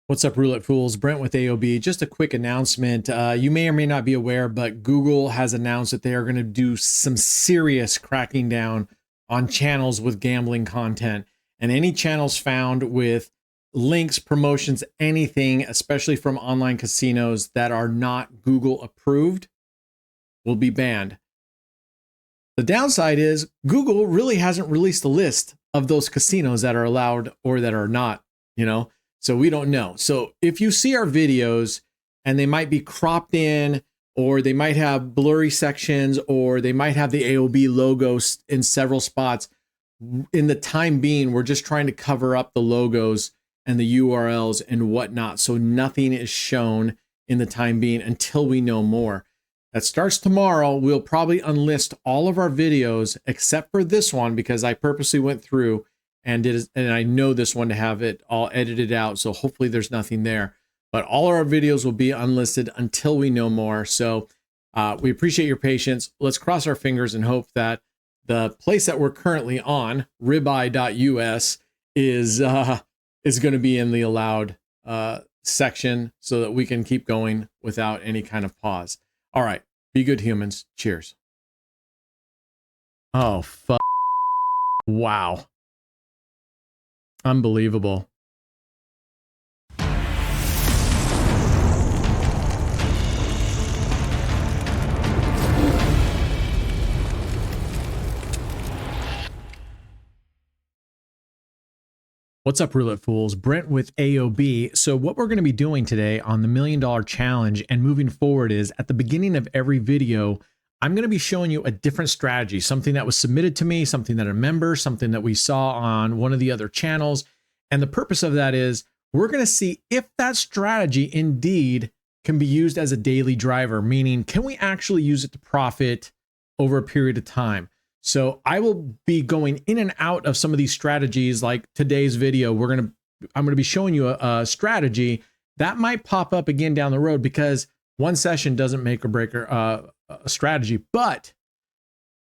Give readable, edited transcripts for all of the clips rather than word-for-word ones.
What's up, Roulette Fools? Brent with AOB. Just a quick announcement. You may or may not be aware, but Google has announced that they are going to do some serious cracking down on channels with gambling content. And any channels found with links, promotions, anything, especially from online casinos that are not Google approved, will be banned. The downside is Google really hasn't released a list of those casinos that are allowed or that are not, so we don't know. So if you see our videos and they might be cropped in, or they might have blurry sections, or they might have the AOB logos in several spots, in the time being, we're just trying to cover up the logos and the URLs and whatnot. So nothing is shown in the time being until we know more. That starts tomorrow. We'll probably unlist all of our videos except for this one, because I purposely went through and I know this one to have it all edited out. So hopefully there's nothing there, but all of our videos will be unlisted until we know more. So we appreciate your patience. Let's cross our fingers and hope that the place that we're currently on, ribeye.us, is going to be in the allowed section so that we can keep going without any kind of pause. All right. Be good humans. Cheers. Oh, fuck. Wow. Unbelievable. What's up, Roulette Fools? Brent with AOB. So what we're going to be doing today on the $1 Million Challenge and moving forward is, at the beginning of every video, I'm going to be showing you a different strategy, something that was submitted to me, something that I remember, something that we saw on one of the other channels. And the purpose of that is we're going to see if that strategy indeed can be used as a daily driver, meaning can we actually use it to profit over a period of time? So I will be going in and out of some of these strategies. Like today's video, I'm going to be showing you a strategy that might pop up again down the road, because one session doesn't make or break a strategy. But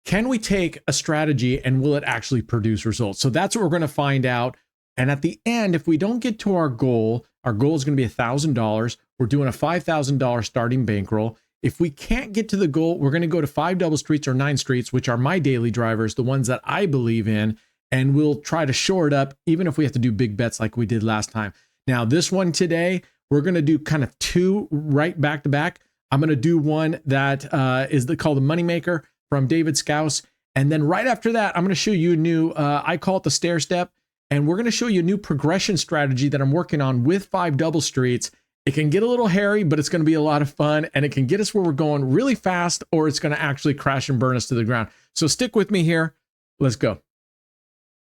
can we take a strategy and will it actually produce results? So that's what we're going to find out. And at the end, if we don't get to our goal is going to be $1,000. We're doing a $5,000 starting bankroll. If we can't get to the goal, we're going to go to 5 double streets or 9 streets, which are my daily drivers, the ones that I believe in, and we'll try to shore it up, even if we have to do big bets like we did last time. Now, this one today, we're going to do kind of 2 right back to back. I'm going to do one that is called the Moneymaker from David Scouse. And then right after that, I'm going to show you a new, I call it the stair step. And we're going to show you a new progression strategy that I'm working on with 5 double streets. It can get a little hairy, but it's going to be a lot of fun, and it can get us where we're going really fast, or it's going to actually crash and burn us to the ground. So stick with me here. Let's go.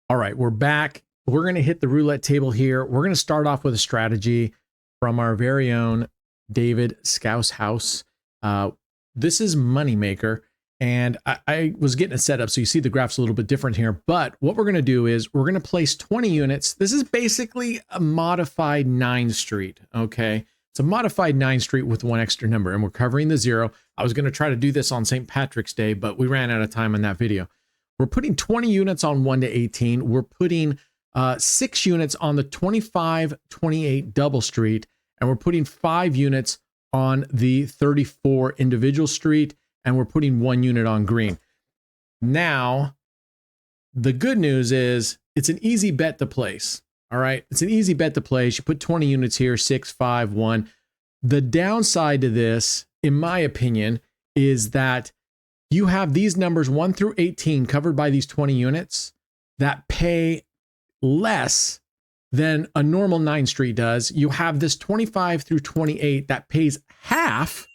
All right, we're back. We're going to hit the roulette table here. We're going to start off with a strategy from our very own David Scouse House. This is Moneymaker, and I was getting it set up, so you see the graph's a little bit different here. But what we're going to do is we're going to place 20 units. This is basically a modified 9 street, okay? It's a modified 9 street with 1 extra number, and we're covering the 0. I was going to try to do this on St. Patrick's Day, but we ran out of time on that video. We're putting 20 units on 1 to 18. We're putting 6 units on the 25-28 double street, and we're putting 5 units on the 34 individual street, and we're putting 1 unit on green. Now, the good news is it's an easy bet to place. All right. It's an easy bet to place. You put 20 units here, 6, 5, 1. The downside to this, in my opinion, is that you have these numbers 1 through 18 covered by these 20 units that pay less than a normal 9 street does. You have this 25 through 28 that pays half.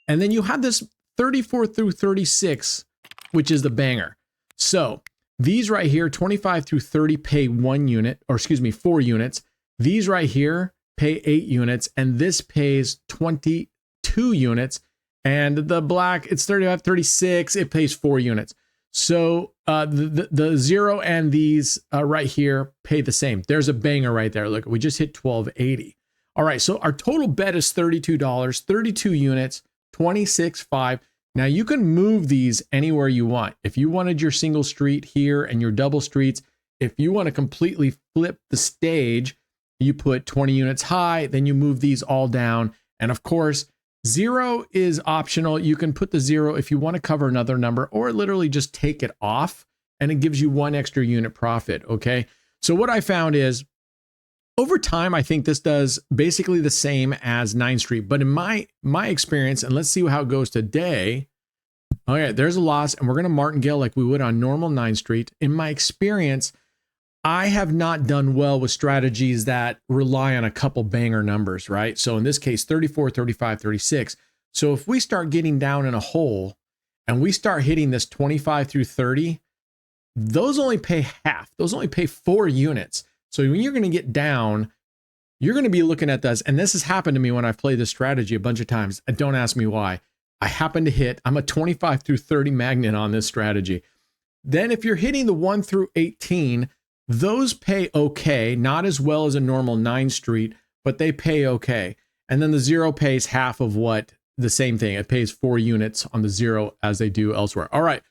And then you have this 34 through 36, which is the banger. So these right here, 25 through 30 pay 1 unit, or excuse me, 4 units. These right here pay 8 units, and this pays 22 units. And the black, it's 35, 36, it pays 4 units. So the 0 and these right here pay the same. There's a banger right there. Look, we just hit 1280. All right, so our total bet is $32, 32 units, 26.5. Now you can move these anywhere you want. If you wanted your single street here and your double streets, if you want to completely flip the stage you put 20 units high, then you move these all down. And of course, 0 is optional. You can put the 0 if you want to cover another number, or literally just take it off and it gives you 1 extra unit profit. Okay. So what I found is over time, I think this does basically the same as 9th Street, but in my experience, and let's see how it goes today. Okay, there's a loss, and we're going to martingale like we would on normal 9th Street. In my experience, I have not done well with strategies that rely on a couple banger numbers, right? So in this case, 34, 35, 36. So if we start getting down in a hole and we start hitting this 25 through 30, those only pay half. Those only pay 4 units. So when you're going to get down, you're going to be looking at this. And this has happened to me when I've played this strategy a bunch of times. And don't ask me why. I happen to hit, I'm a 25 through 30 magnet on this strategy. Then if you're hitting the 1 through 18, those pay okay, not as well as a normal 9th Street, but they pay okay. And then the 0 pays half of what the same thing. It pays 4 units on the 0 as they do elsewhere. All right.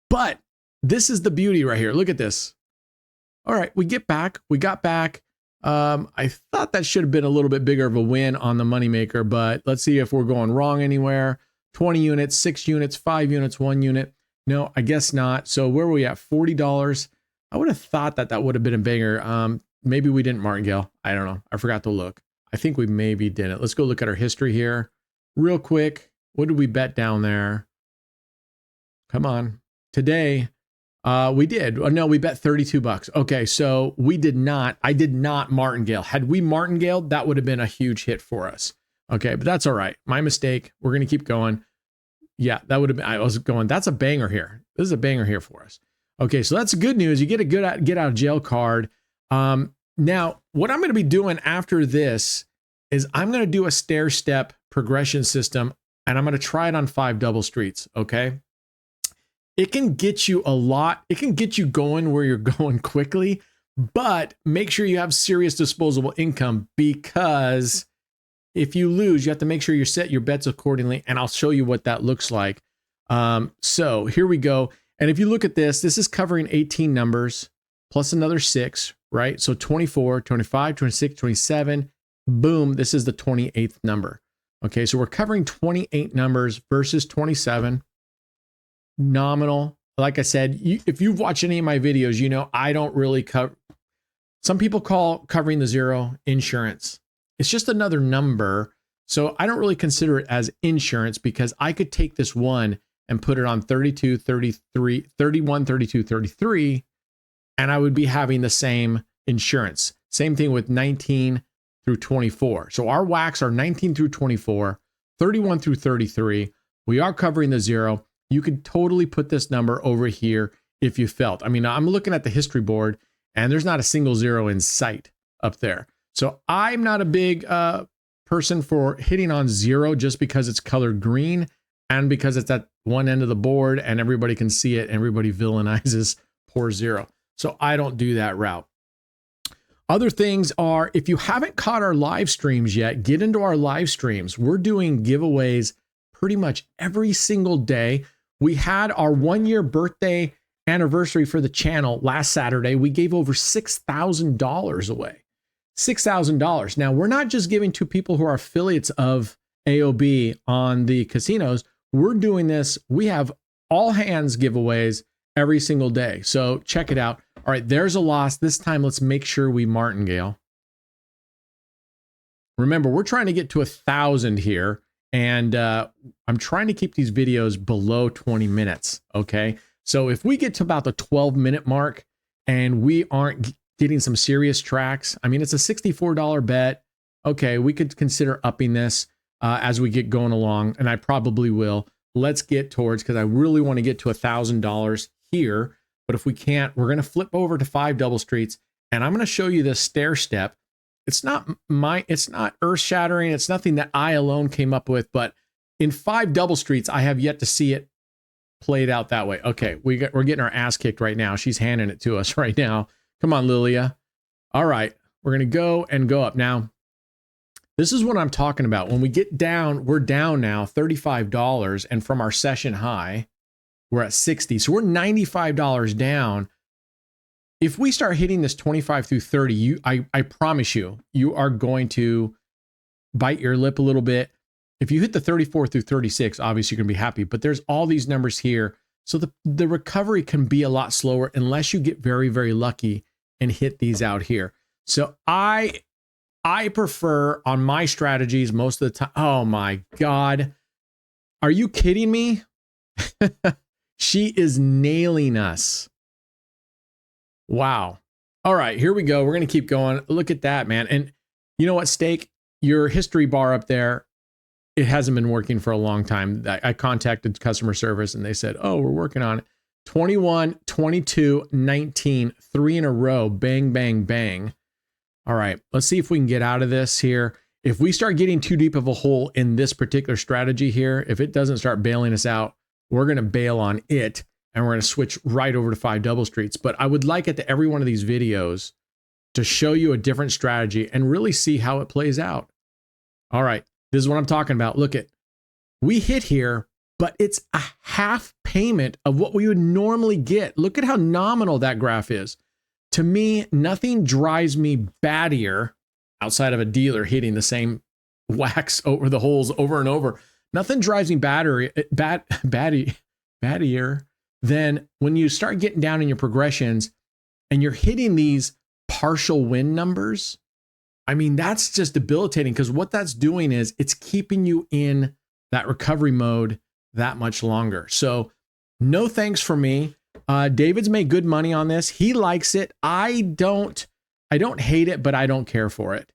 But this is the beauty right here. Look at this. All right, we got back. I thought that should have been a little bit bigger of a win on the moneymaker, but let's see if we're going wrong anywhere. 20 units, 6 units, 5 units, 1 unit. No, I guess not. So where were we at? $40. I would have thought that would have been a banger. Maybe we didn't martingale. I don't know. I forgot to look. I think we maybe didn't. Let's go look at our history here real quick. What did we bet down there? Come on. Today, we did. Oh, no, we bet $32. Okay, so we did not. I did not martingale. Had we martingaled, that would have been a huge hit for us. Okay, but that's all right. My mistake. We're going to keep going. Yeah, that would have been, I was going, that's a banger here. This is a banger here for us. Okay, so that's good news. You get a good get out of jail card. Now, what I'm going to be doing after this is I'm going to do a stair step progression system, and I'm going to try it on 5 double streets. Okay. It can get you a lot. It can get you going where you're going quickly, but make sure you have serious disposable income, because if you lose, you have to make sure you set your bets accordingly. And I'll show you what that looks like. So here we go. And if you look at this, this is covering 18 numbers plus another 6, right? So 24, 25, 26, 27, boom. This is the 28th number. Okay. So we're covering 28 numbers versus 27. Nominal. Like I said, if you've watched any of my videos, you know I don't really cover. Some people call covering the 0 insurance. It's just another number. So I don't really consider it as insurance, because I could take this 1 and put it on 32, 33, 31, 32, 33, and I would be having the same insurance. Same thing with 19 through 24. So our whacks are 19 through 24, 31 through 33. We are covering the 0. You could totally put this number over here if you felt. I mean, I'm looking at the history board and there's not a single 0 in sight up there. So I'm not a big person for hitting on 0 just because it's colored green and because it's at one end of the board and everybody can see it. Everybody villainizes poor 0. So I don't do that route. Other things are, if you haven't caught our live streams yet, get into our live streams. We're doing giveaways pretty much every single day. We had our 1-year birthday anniversary for the channel last Saturday. We gave over $6,000 away. $6,000. Now, we're not just giving to people who are affiliates of AOB on the casinos. We're doing this. We have all hands giveaways every single day. So check it out. All right, there's a loss. This time, let's make sure we martingale. Remember, we're trying to get to 1,000 here. And I'm trying to keep these videos below 20 minutes. Okay. So if we get to about the 12-minute mark and we aren't getting some serious tracks, I mean, it's a $64 bet. Okay. We could consider upping this as we get going along. And I probably will. Let's get towards, because I really want to get to $1,000 here. But if we can't, we're going to flip over to 5 double streets. And I'm going to show you this stair step. It's not earth shattering. It's nothing that I alone came up with, but in 5 double streets, I have yet to see it played out that way. Okay. We're getting our ass kicked right now. She's handing it to us right now. Come on, Lilia. All right. We're going to go and go up. Now, this is what I'm talking about. When we get down, we're down now $35. And from our session high, we're at 60. So we're $95 down. if we start hitting this 25 through 30, I promise you, you are going to bite your lip a little bit. If you hit the 34 through 36, obviously you're gonna be happy, but there's all these numbers here. So the recovery can be a lot slower unless you get very, very lucky and hit these out here. So I prefer on my strategies most of the time. Oh my God. Are you kidding me? She is nailing us. Wow. All right, here we go. We're going to keep going. Look at that, man. And you know what, Steak? Your history bar up there, it hasn't been working for a long time. I contacted customer service and they said, oh, we're working on it. 21, 22, 19, 3 in a row. Bang, bang, bang. All right, let's see if we can get out of this here. If we start getting too deep of a hole in this particular strategy here, if it doesn't start bailing us out, we're going to bail on it and we're going to switch right over to 5 double streets. But I would like at the every one of these videos to show you a different strategy and really see how it plays out. All right, this is what I'm talking about. Look at, we hit here, but it's a half payment of what we would normally get. Look at how nominal that graph is. To me, nothing drives me battier outside of a dealer hitting the same wax over the holes over and over. Nothing drives me battier than when you start getting down in your progressions and you're hitting these partial win numbers. I mean, that's just debilitating because what that's doing is it's keeping you in that recovery mode that much longer. So no thanks for me. David's made good money on this. He likes it. I don't hate it, but I don't care for it.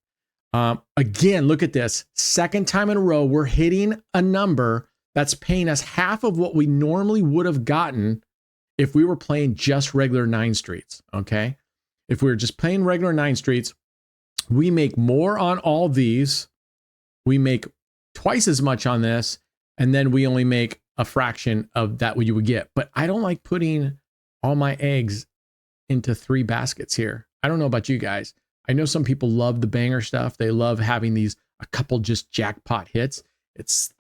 Again, look at this. Second time in a row, we're hitting a number that's paying us half of what we normally would have gotten if we were playing just regular 9 streets, okay? If we were just playing regular 9 streets, we make more on all these. We make twice as much on this, and then we only make a fraction of that what you would get. But I don't like putting all my eggs into 3 baskets here. I don't know about you guys. I know some people love the banger stuff. They love having a couple just jackpot hits. It's,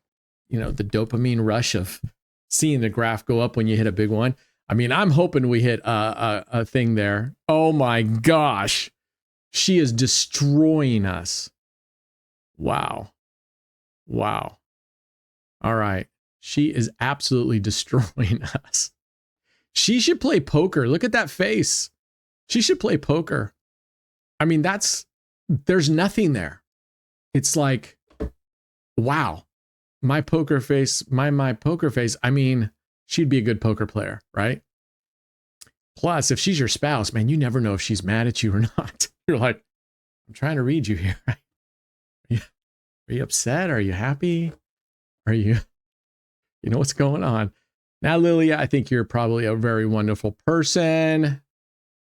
you know, the dopamine rush of seeing the graph go up when you hit a big one. I mean, I'm hoping we hit a thing there. Oh my gosh. She is destroying us. Wow. Wow. All right. She is absolutely destroying us. She should play poker. Look at that face. She should play poker. I mean, there's nothing there. It's like, wow, my poker face. I mean, she'd be a good poker player, right? Plus, if she's your spouse, man, you never know if she's mad at you or not. You're like, I'm trying to read you here. Are you upset? Are you happy? Are you know what's going on? Now, Lilia, I think you're probably a very wonderful person.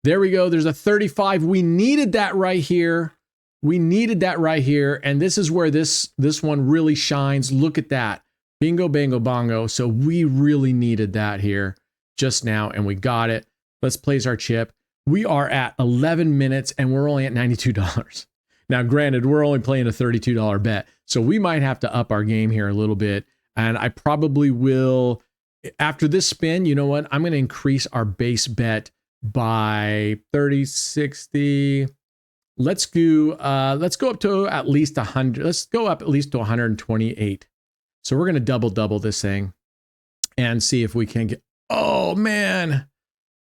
There we go. There's a 35. We needed that right here. We needed that right here. And this is where this one really shines. Look at that. Bingo, bango, bongo. So we really needed that here just now, and we got it. Let's place our chip. We are at 11 minutes, and we're only at $92. Now, granted, we're only playing a $32 bet, so we might have to up our game here a little bit. And I probably will, after this spin, you know what? I'm going to increase our base bet by 30, 60. Let's go up to at least 100. Let's go up at least to 128. So we're going to double this thing and see if we can get, oh man,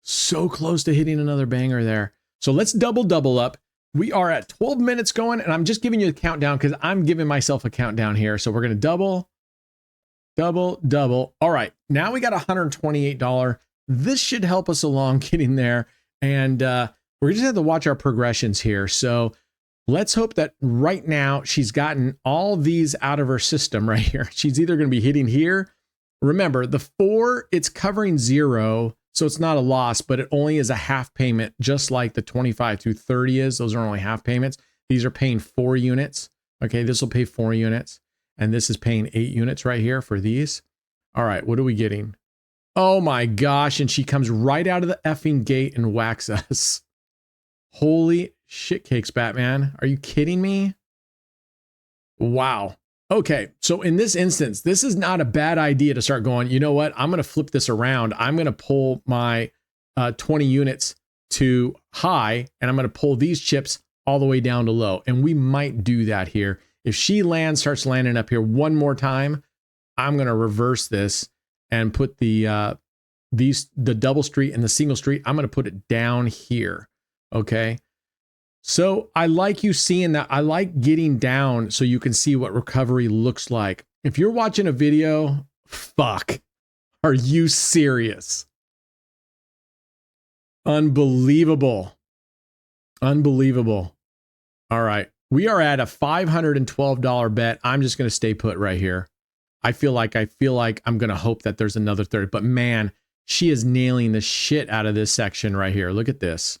so close to hitting another banger there. So let's double up. We are at 12 minutes going, and I'm just giving you a countdown because I'm giving myself a countdown here. So we're going to double. All right, now we got $128. This should help us along getting there. And we're just have to watch our progressions here. So let's hope that right now she's gotten all these out of her system right here. She's either going to be hitting here. Remember, the 4, it's covering 0. So it's not a loss, but it only is a half payment, just like the 25 through 30 is. Those are only half payments. These are paying 4 units. Okay, this will pay 4 units. And this is paying 8 units right here for these. All right, what are we getting? Oh my gosh, and she comes right out of the effing gate and whacks us. Holy shit cakes, Batman. Are you kidding me? Wow. Okay, so in this instance, this is not a bad idea to start going, you know what? I'm going to flip this around. I'm going to pull my 20 units to high, and I'm going to pull these chips all the way down to low. And we might do that here. If she starts landing up here one more time, I'm going to reverse this and put the double street and the single street. I'm going to put it down here. Okay. So I like you seeing that. I like getting down so you can see what recovery looks like. If you're watching a video, fuck, are you serious? Unbelievable. Unbelievable. All right. We are at a $512 bet. I'm just going to stay put right here. I feel like I'm going to hope that there's another 30, but man, she is nailing the shit out of this section right here. Look at this.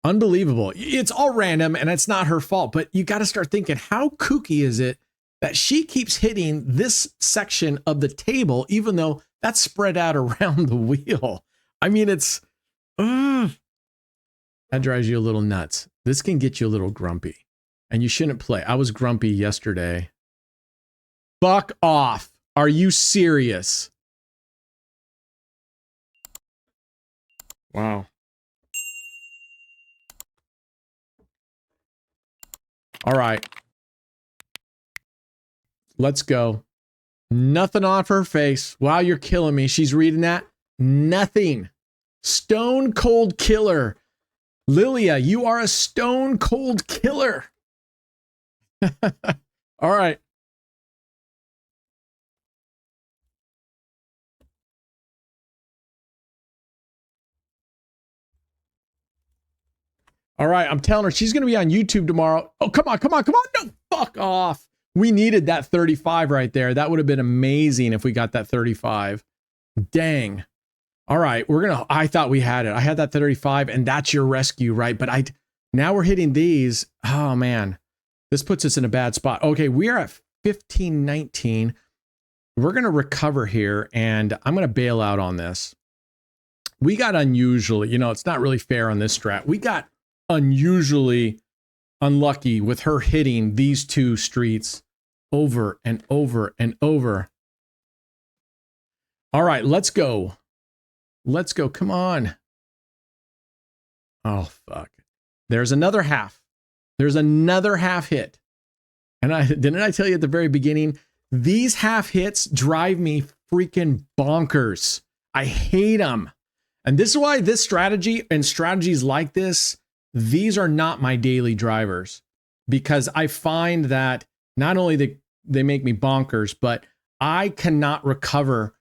Unbelievable. It's all random and it's not her fault, but you got to start thinking, how kooky is it that she keeps hitting this section of the table, even though that's spread out around the wheel? I mean, it's, that drives you a little nuts. This can get you a little grumpy, and you shouldn't play. I was grumpy yesterday. Fuck off. Are you serious? Wow. All right. Let's go. Nothing off her face. Wow, you're killing me. She's reading that. Nothing. Stone cold killer. Lilia, you are a stone cold killer. All right. All right, I'm telling her she's going to be on YouTube tomorrow. Oh, come on, come on, come on. No, fuck off. We needed that 35 right there. That would have been amazing if we got that 35. Dang. All right, I thought we had it. I had that 35 and that's your rescue, right? But now we're hitting these. Oh man, this puts us in a bad spot. Okay, we are at 1519. We're going to recover here and I'm going to bail out on this. We got unusually, it's not really fair on this strat. We got unusually unlucky with her hitting these two streets over and over and over. All right, let's go. Let's go. Come on. Oh, fuck. There's another half. There's another half hit. And didn't I tell you at the very beginning, these half hits drive me freaking bonkers. I hate them. And this is why this strategy and strategies like this, these are not my daily drivers, because I find that not only they make me bonkers, but I cannot recover.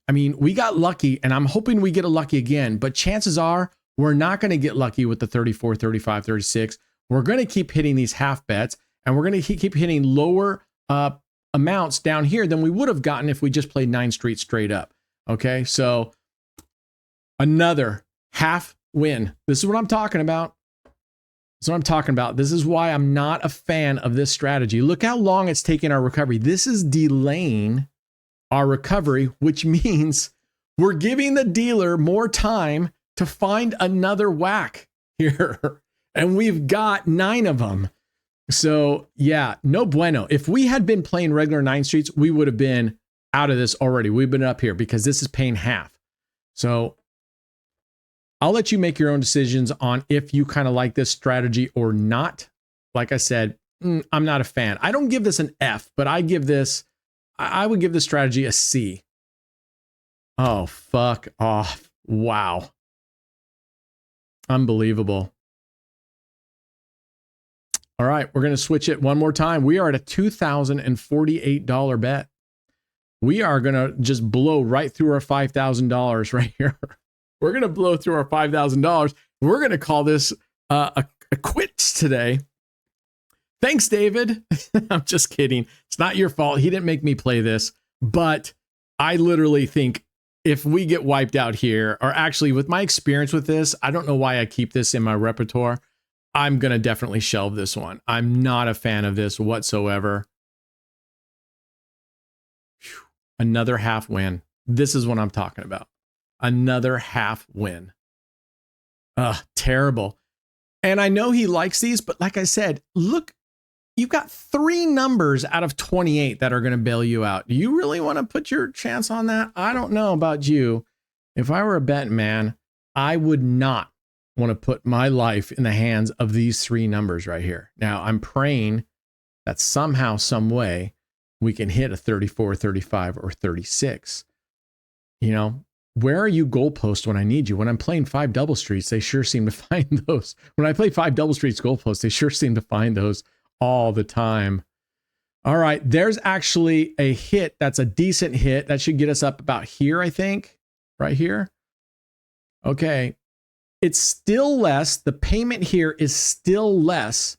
I mean, we got lucky and I'm hoping we get a lucky again, but chances are we're not going to get lucky with the 34, 35, 36. We're going to keep hitting these half bets and we're going to keep hitting lower amounts down here than we would have gotten if we just played 9 streets straight up. Okay. So another half win. This is what I'm talking about. That's what I'm talking about. This is why I'm not a fan of this strategy. Look how long it's taking our recovery. This is delaying our recovery, which means we're giving the dealer more time to find another whack here. And we've got 9 of them. So yeah, no bueno. If we had been playing regular 9 streets, we would have been out of this already. We've been up here because this is paying half. So I'll let you make your own decisions on if you kind of like this strategy or not. Like I said, I'm not a fan. I don't give this an F, but I would give this strategy a C. Oh, fuck off. Wow. Unbelievable. All right, we're going to switch it one more time. We are at a $2,048 bet. We are going to just blow right through our $5,000 right here. We're going to blow through our $5,000. We're going to call this a quits today. Thanks, David. I'm just kidding. It's not your fault. He didn't make me play this, but I literally think if we get wiped out here, or actually with my experience with this, I don't know why I keep this in my repertoire. I'm going to definitely shelve this one. I'm not a fan of this whatsoever. Whew. Another half win. This is what I'm talking about. Another half win. Terrible. And I know he likes these, but like I said, look, you've got 3 numbers out of 28 that are going to bail you out. Do you really want to put your chance on that? I don't know about you. If I were a bet man, I would not want to put my life in the hands of these three numbers right here. Now, I'm praying that somehow, some way, we can hit a 34, 35, or 36. You know, where are you goalpost when I need you? When I'm playing 5 double streets, they sure seem to find those. When I play 5 double streets goalposts, they sure seem to find those all the time. All right, there's actually a hit. That's a decent hit. That should get us up about here, I think, right here. Okay, it's still less. The payment here is still less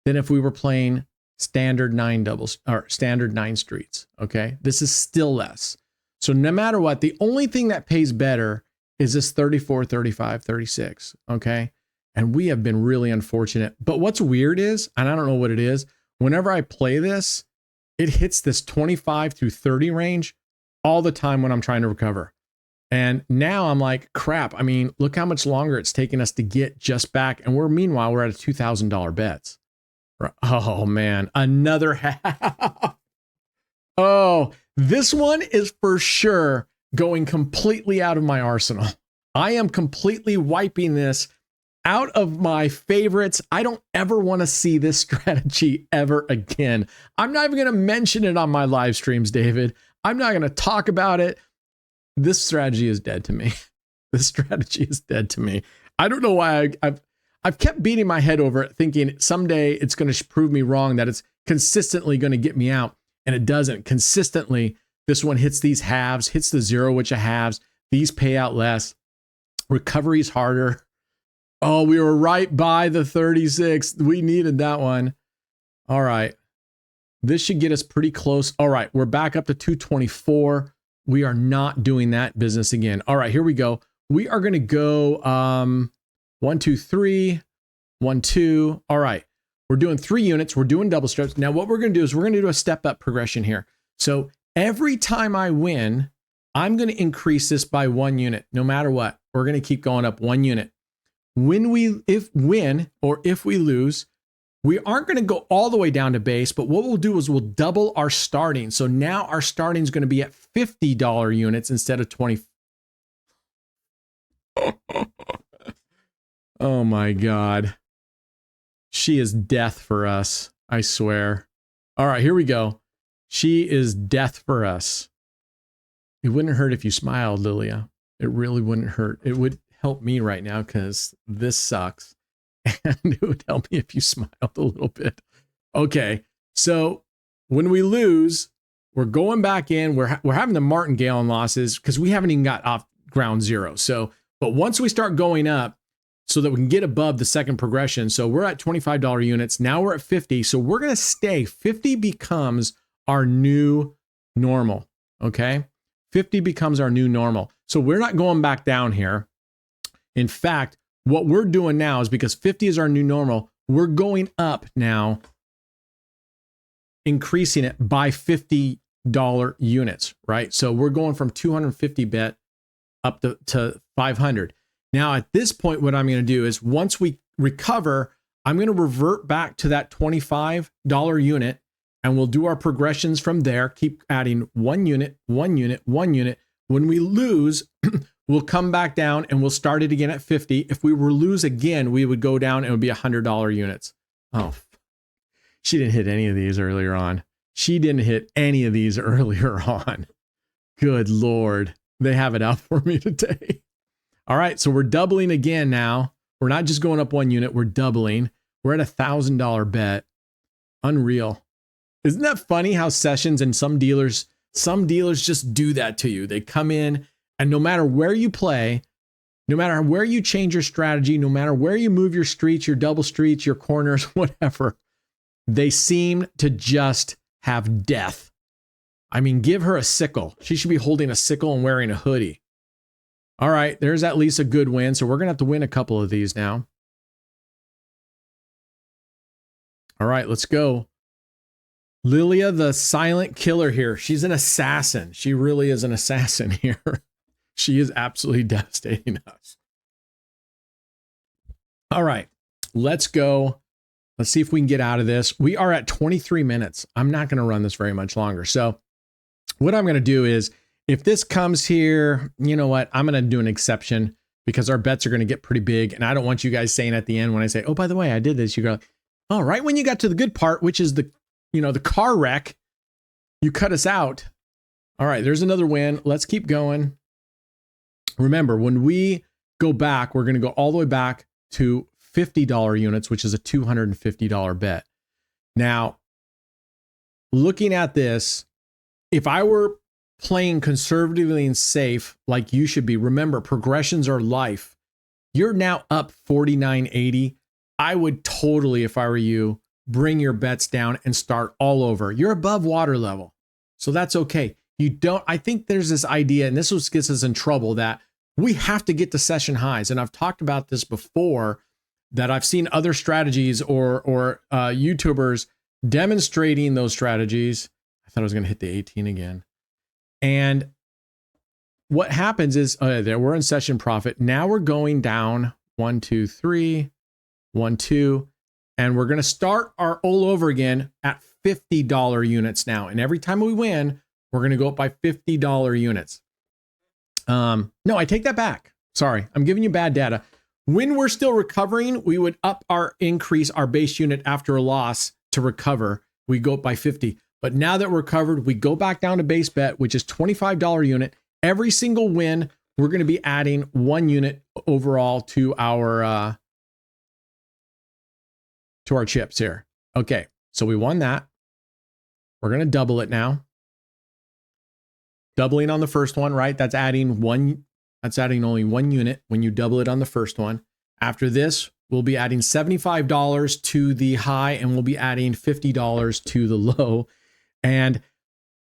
than if we were playing standard 9 doubles or standard 9 streets. Okay, this is still less. So no matter what, the only thing that pays better is this 34, 35, 36. Okay, and we have been really unfortunate. But what's weird is, and I don't know what it is, whenever I play this, it hits this 25 through 30 range all the time when I'm trying to recover. And now I'm like, crap. I mean, look how much longer it's taken us to get just back. And meanwhile, we're at a $2,000 bets. Oh man, another half. Oh, this one is for sure going completely out of my arsenal. I am completely wiping this out of my favorites. I don't ever want to see this strategy ever again. I'm not even going to mention it on my live streams, David. I'm not going to talk about it. This strategy is dead to me. This strategy is dead to me. I don't know why I've kept beating my head over it, thinking someday it's going to prove me wrong, that it's consistently going to get me out, and it doesn't. Consistently, this one hits these halves, hits the zero, which are halves. These pay out less. Recovery's harder. Oh, we were right by the 36. We needed that one. All right. This should get us pretty close. All right, we're back up to 224. We are not doing that business again. All right, here we go. We are going to go 1, 2, 3, 1, 2. All right, we're doing 3 units. We're doing double strips. Now, what we're going to do is we're going to do a step up progression here. So every time I win, I'm going to increase this by 1 unit, no matter what. We're going to keep going up 1 unit. If we lose, we aren't going to go all the way down to base, but what we'll do is we'll double our starting. So now our starting is going to be at $50 units instead of 20. Oh my God. She is death for us. I swear. All right, here we go. She is death for us. It wouldn't hurt if you smiled, Lilia. It really wouldn't hurt. It would help me right now because this sucks. And it would help me if you smiled a little bit. Okay, so when we lose, we're going back in. We're having the martingale losses because we haven't even got off ground zero. So, but once we start going up, so that we can get above the second progression. So we're at $25 units. Now we're at 50. So we're going to stay. 50 becomes our new normal. Okay, 50 becomes our new normal. So we're not going back down here. In fact, what we're doing now is because 50 is our new normal, we're going up now, increasing it by $50 units, right? So we're going from 250 bet up to 500. Now, at this point, what I'm going to do is once we recover, I'm going to revert back to that $25 unit, and we'll do our progressions from there. Keep adding 1 unit, 1 unit, 1 unit. When we lose, we'll come back down and we'll start it again at 50. If we were to lose again, we would go down and it would be $100 units. Oh, she didn't hit any of these earlier on. She didn't hit any of these earlier on. Good Lord. They have it out for me today. All right, so we're doubling again now. We're not just going up 1 unit, we're doubling. We're at $1,000 bet. Unreal. Isn't that funny how sessions and some dealers just do that to you? They come in, and no matter where you play, no matter where you change your strategy, no matter where you move your streets, your double streets, your corners, whatever, they seem to just have death. I mean, give her a sickle. She should be holding a sickle and wearing a hoodie. All right, there's at least a good win. So we're going to have to win a couple of these now. All right, let's go. Lilia, the silent killer here. She's an assassin. She really is an assassin here. She is absolutely devastating us. All right, let's go. Let's see if we can get out of this. We are at 23 minutes. I'm not going to run this very much longer. So what I'm going to do is, if this comes here, you know what? I'm going to do an exception because our bets are going to get pretty big. And I don't want you guys saying at the end when I say, oh, by the way, I did this, you go, oh, right when you got to the good part, which is the car wreck, you cut us out. All right, there's another win. Let's keep going. Remember, when we go back, we're going to go all the way back to $50 units, which is a $250 bet. Now, looking at this, if I were playing conservatively and safe like you should be, remember, progressions are life. You're now up 49.80. I would totally, if I were you, bring your bets down and start all over. You're above water level, so that's okay. I think there's this idea, and this gets us in trouble, that we have to get to session highs. And I've talked about this before, that I've seen other strategies or YouTubers demonstrating those strategies. I thought I was going to hit the 18 again. And what happens is, there we're in session profit. Now we're going down 1, 2, 3, 1, 2, and we're going to start our all over again at $50 units now. And every time we win, we're going to go up by $50 units. No, I take that back. Sorry, I'm giving you bad data. When we're still recovering, we would increase our base unit after a loss to recover. We go up by 50. But now that we're covered, we go back down to base bet, which is $25 unit. Every single win, we're going to be adding 1 unit overall to our chips here. Okay, so we won that. We're going to double it now. Doubling on the first one, right? That's adding only 1 unit when you double it on the first one. After this, we'll be adding $75 to the high, and we'll be adding $50 to the low. And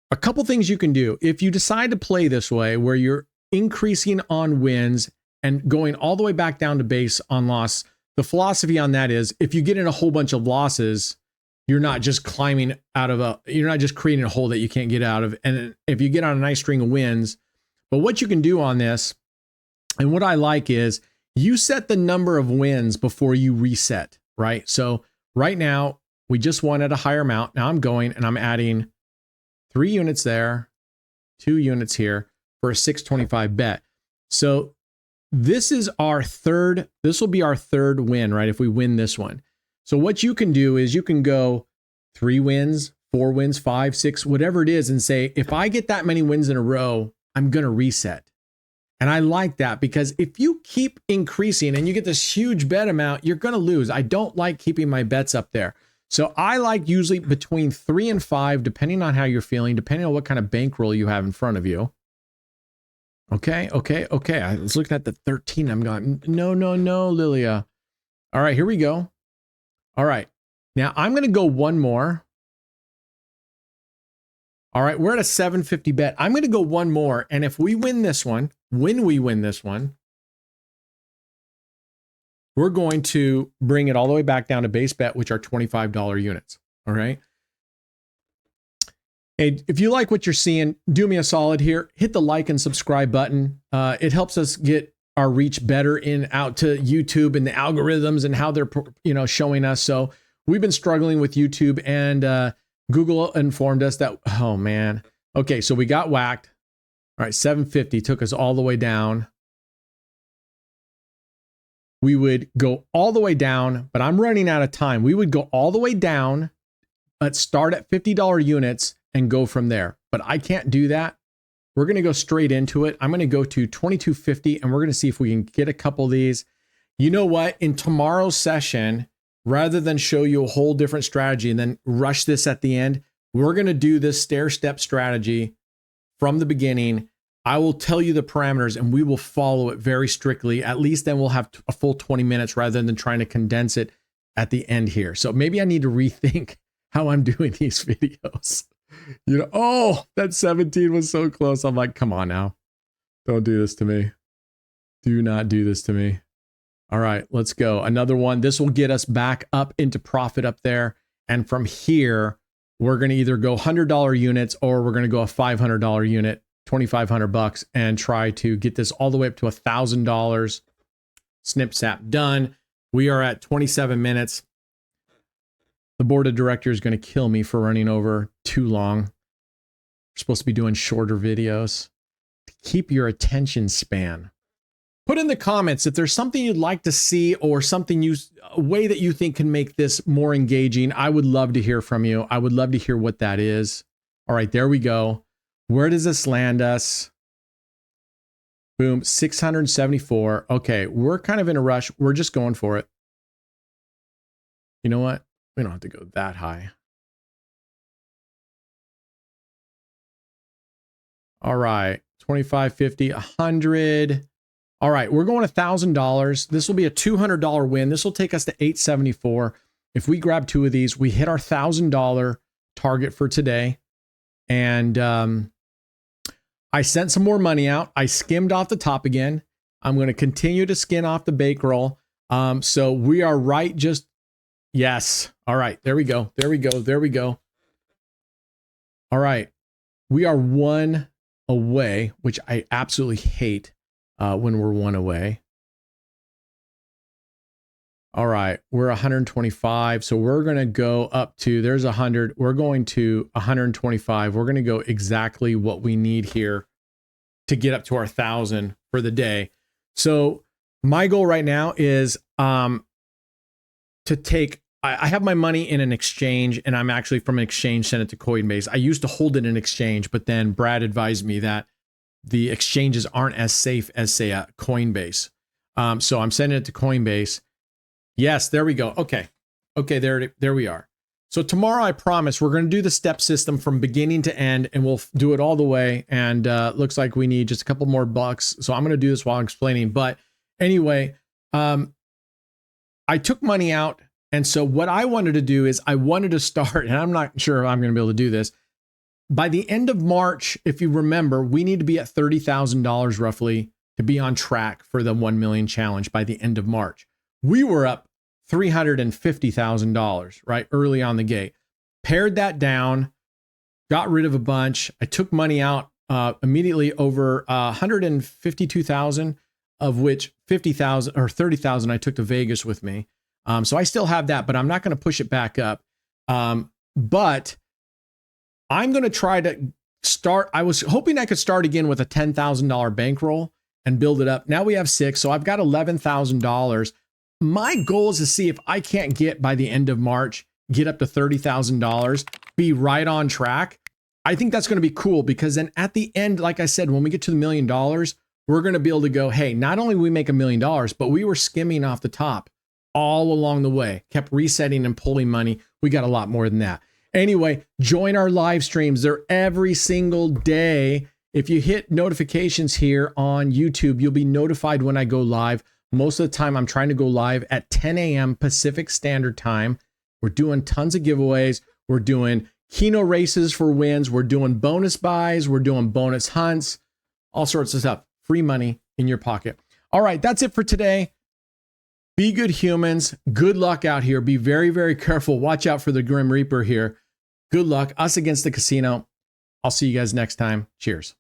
a couple things you can do. If you decide to play this way, where you're increasing on wins and going all the way back down to base on loss, the philosophy on that is, if you get in a whole bunch of losses, you're not just creating a hole that you can't get out of. And if you get on a nice string of wins, but what you can do on this, and what I like, is you set the number of wins before you reset, right? So right now we just won at a higher amount. Now I'm going and I'm adding 3 units there, 2 units here for a 625 bet. So this will be our third win, right? If we win this one. So what you can do is you can go 3 wins, 4 wins, 5, 6, whatever it is, and say, if I get that many wins in a row, I'm going to reset. And I like that, because if you keep increasing and you get this huge bet amount, you're going to lose. I don't like keeping my bets up there. So I like usually between 3 and 5, depending on how you're feeling, depending on what kind of bankroll you have in front of you. Okay. I was looking at the 13. I'm going, no, Lilia. All right, here we go. All right, now I'm going to go one more. All right, we're at a 750 bet. I'm going to go one more. And if we win this one, when we win this one, we're going to bring it all the way back down to base bet, which are $25 units. All right. Hey, if you like what you're seeing, do me a solid here. Hit the like and subscribe button. It helps us get our reach better out to YouTube and the algorithms and how they're, showing us. So we've been struggling with YouTube, and Google informed us that, oh man. Okay, so we got whacked. All right, 750 took us all the way down. We would go all the way down, but I'm running out of time. We would go all the way down, but start at $50 units and go from there. But I can't do that. We're going to go straight into it. I'm going to go to 2250, and we're going to see if we can get a couple of these. You know what? In tomorrow's session, rather than show you a whole different strategy and then rush this at the end, we're going to do this stair-step strategy from the beginning. I will tell you the parameters, and we will follow it very strictly. At least then we'll have a full 20 minutes rather than trying to condense it at the end here. So maybe I need to rethink how I'm doing these videos. Oh, that 17 was so close. I'm like, come on now. Don't do this to me. Do not do this to me. All right, let's go. Another one. This will get us back up into profit up there. And from here, we're going to either go $100 units, or we're going to go a $500 unit, $2,500, and try to get this all the way up to $1,000. Snip, sap, done. We are at 27 minutes. The board of directors is going to kill me for running over too long. We're supposed to be doing shorter videos. Keep your attention span. Put in the comments if there's something you'd like to see or something a way that you think can make this more engaging. I would love to hear from you. I would love to hear what that is. All right, there we go. Where does this land us? Boom, 674. Okay, we're kind of in a rush. We're just going for it. You know what? We don't have to go that high. All right, 25, 50, 100. All right, we're going $1,000. This will be a $200 win. This will take us to 874. If we grab 2 of these, we hit our $1,000 target for today. And I sent some more money out. I skimmed off the top again. I'm going to continue to skin off the bankroll. So we are right just, yes. All right, there we go. There we go. There we go. All right, we are 1 away, which I absolutely hate when we're 1 away. All right, we're 125. So we're going to go up to, there's 100. We're going to 125. We're going to go exactly what we need here to get up to our 1,000 for the day. So my goal right now is to take, I have my money in an exchange, and I'm actually from an exchange sent it to Coinbase. I used to hold it in exchange, but then Brad advised me that the exchanges aren't as safe as, say, a Coinbase. So I'm sending it to Coinbase. Yes, there we go. Okay. Okay, there we are. So tomorrow, I promise, we're going to do the step system from beginning to end, and we'll do it all the way. And looks like we need just a couple more bucks. So I'm going to do this while I'm explaining. But anyway, I took money out. And so what I wanted to do is I wanted to start, and I'm not sure if I'm going to be able to do this. By the end of March, if you remember, we need to be at $30,000 roughly to be on track for the 1 million challenge by the end of March. We were up $350,000, right? Early on the gate. Pared that down, got rid of a bunch. I took money out immediately over 152,000, of which 50,000 or 30,000 I took to Vegas with me. So I still have that, but I'm not going to push it back up. But I'm going to try to start. I was hoping I could start again with a $10,000 bankroll and build it up. Now we have 6. So I've got $11,000. My goal is to see if I can't get by the end of March, get up to $30,000, be right on track. I think that's going to be cool because then at the end, like I said, when we get to the $1 million, we're going to be able to go, hey, not only we make $1 million, but we were skimming off the top all along the way, kept resetting and pulling money. We got a lot more than that. Anyway, join our live streams. They're every single day. If you hit notifications here on YouTube, you'll be notified when I go live. Most of the time, I'm trying to go live at 10 a.m. Pacific Standard Time. We're doing tons of giveaways. We're doing Keno races for wins. We're doing bonus buys. We're doing bonus hunts, all sorts of stuff. Free money in your pocket. All right, that's it for today. Be good humans. Good luck out here. Be very, very careful. Watch out for the Grim Reaper here. Good luck. Us against the casino. I'll see you guys next time. Cheers.